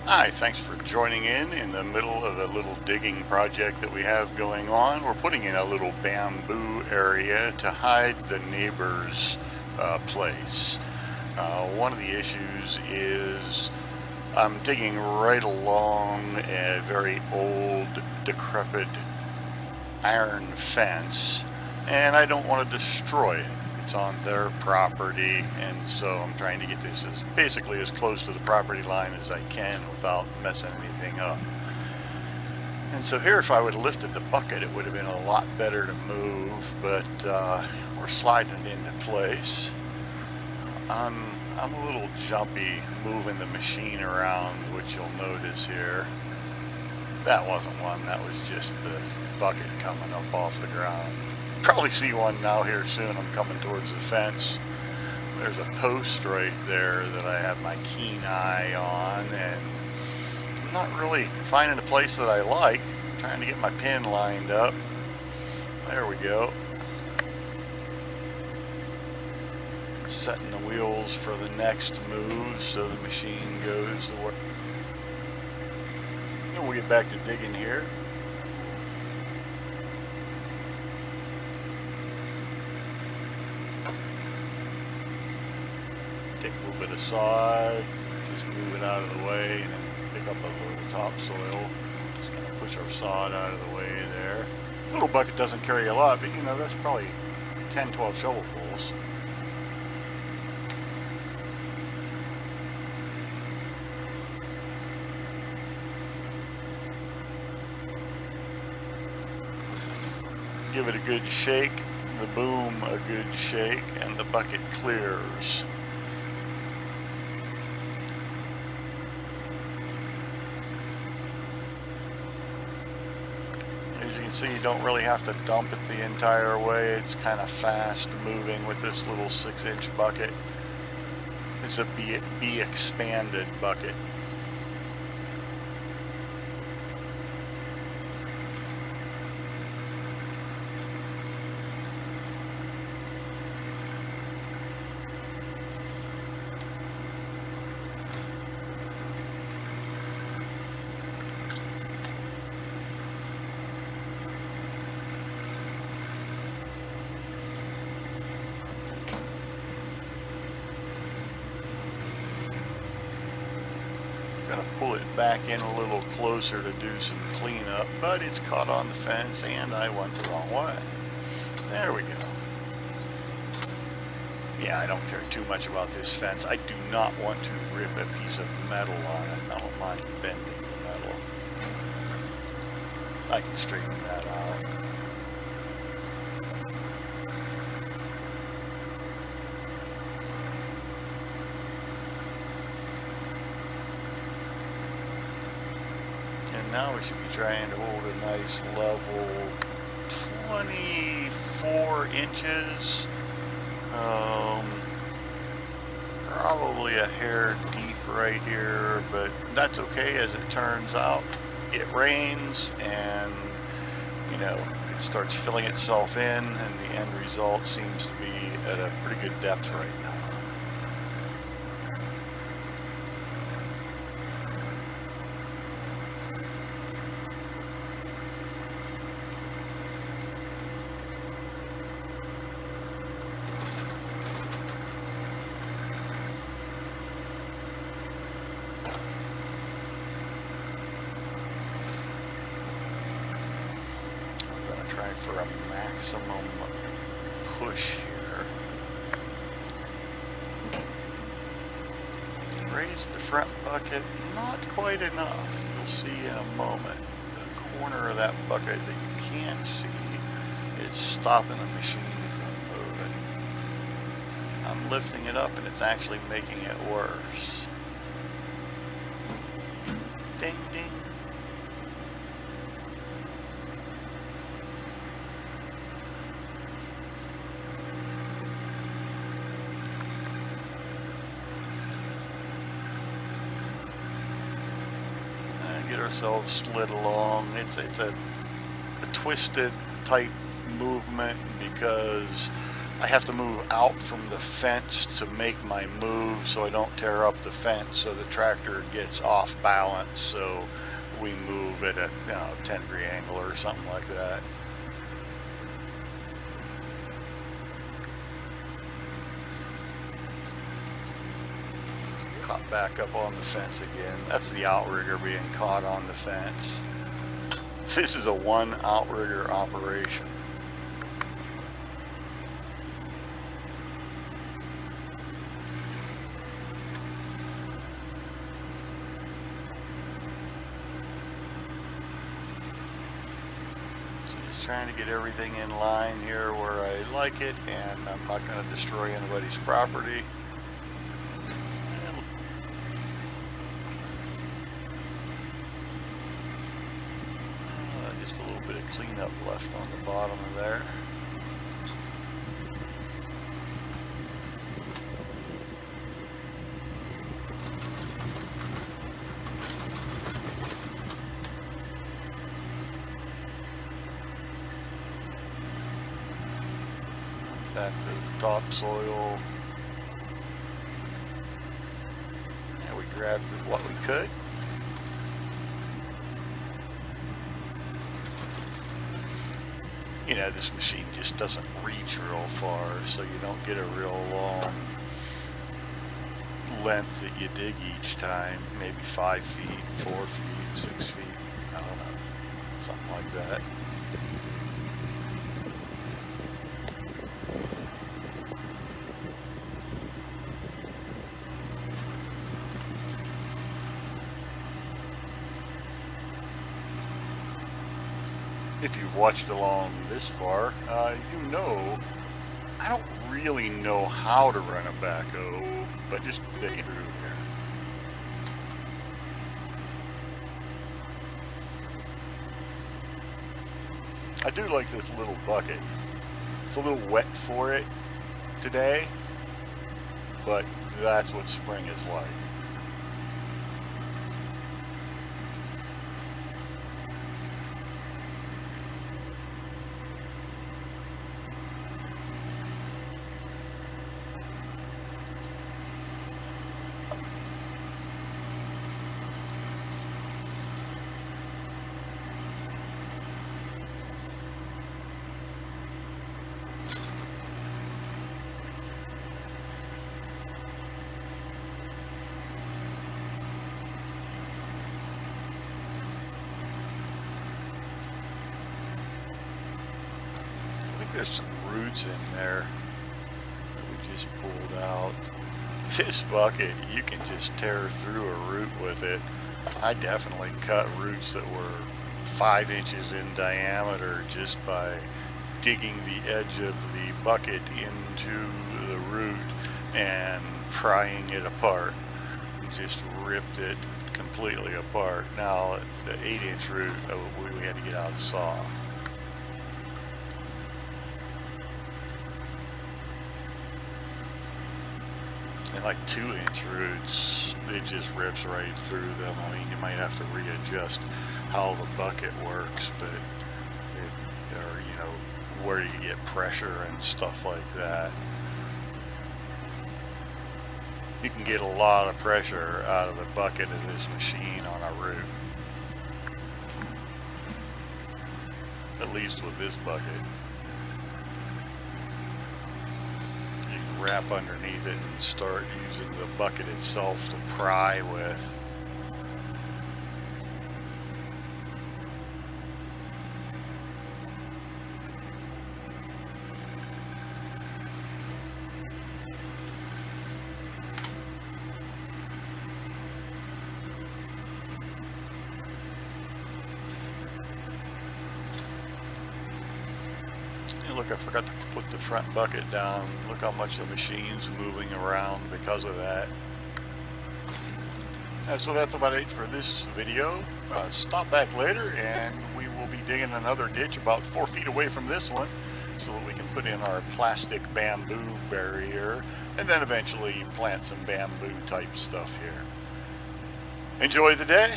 Hi, thanks for joining in the middle of a little digging project that we have going on. We're putting in a little bamboo area to hide the neighbor's place. One of the issues is I'm digging right along a very old, decrepit iron fence, and I don't want to destroy it. It's on their property, and so I'm trying to get this as basically as close to the property line as I can without messing anything up. And so here, if I would have lifted the bucket, it would have been a lot better to move, but we're sliding it into place. I'm a little jumpy moving the machine around, which you'll notice here. That wasn't one, that was just the bucket coming up off the ground. Probably see one now here soon. I'm coming towards the fence. There's a post right there that I have my keen eye on, and I'm not really finding a place that I like. I'm trying to get my pin lined up. There we go. Setting the wheels for the next move so the machine goes the way. And we'll get back to digging here. Take a little bit of sod, just move it out of the way, and then pick up a little topsoil. Just kind of push our sod out of the way there. The little bucket doesn't carry a lot, but you know, that's probably 10, 12 shovelfuls. Give it a good shake, the boom a good shake, and the bucket clears. As you can see, you don't really have to dump it the entire way. It's kind of fast moving with this little 6-inch bucket. It's a BXpanded bucket. Gonna pull it back in a little closer to do some cleanup, but it's caught on the fence and I went the wrong way. There we go. Yeah, I don't care too much about this fence. I do not want to rip a piece of metal on it. I don't mind bending the metal. I can straighten that out. And now we should be trying to hold a nice level 24 inches. Probably a hair deep right here, but that's okay. As it turns out, it rains and, you know, it starts filling itself in, and the end result seems to be at a pretty good depth right now. For a maximum push here. Raise the front bucket, not quite enough. You'll see in a moment. The corner of that bucket that you can't see is stopping the machine from moving. I'm lifting it up and it's actually making it worse. Ding ding. Get ourselves slid along. It's a twisted type movement because I have to move out from the fence to make my move so I don't tear up the fence, so the tractor gets off balance, so we move at a 10-degree angle or something like that. Caught back up on the fence again. That's the outrigger being caught on the fence. This is a one outrigger operation. Trying to get everything in line here where I like it, and I'm not going to destroy anybody's property. Just a little bit of cleanup left on the bottom of there. Back to the topsoil. And we grabbed what we could. You know, this machine just doesn't reach real far, so you don't get a real long length that you dig each time. Maybe 5 feet, 4 feet, 6 feet, I don't know, something like that. If you've watched along this far, you know I don't really know how to run a backhoe, but just dig through here. I do like this little bucket. It's a little wet for it today, but that's what spring is like. There's some roots in there that we just pulled out. This bucket, you can just tear through a root with it. I definitely cut roots that were 5 inches in diameter just by digging the edge of the bucket into the root and prying it apart. Just ripped it completely apart. Now the 8-inch root, we had to get out of the saw. And like 2-inch roots, it just rips right through them. I mean, you might have to readjust how the bucket works, but or you know, where you get pressure and stuff like that. You can get a lot of pressure out of the bucket of this machine on a root. At least with this bucket. Wrap underneath it and start using the bucket itself to pry with. Look, I forgot to put the front bucket down. Look how much the machine's moving around because of that. So that's about it for this video. Stop back later and we will be digging another ditch about 4 feet away from this one so that we can put in our plastic bamboo barrier and then eventually plant some bamboo type stuff here. Enjoy the day.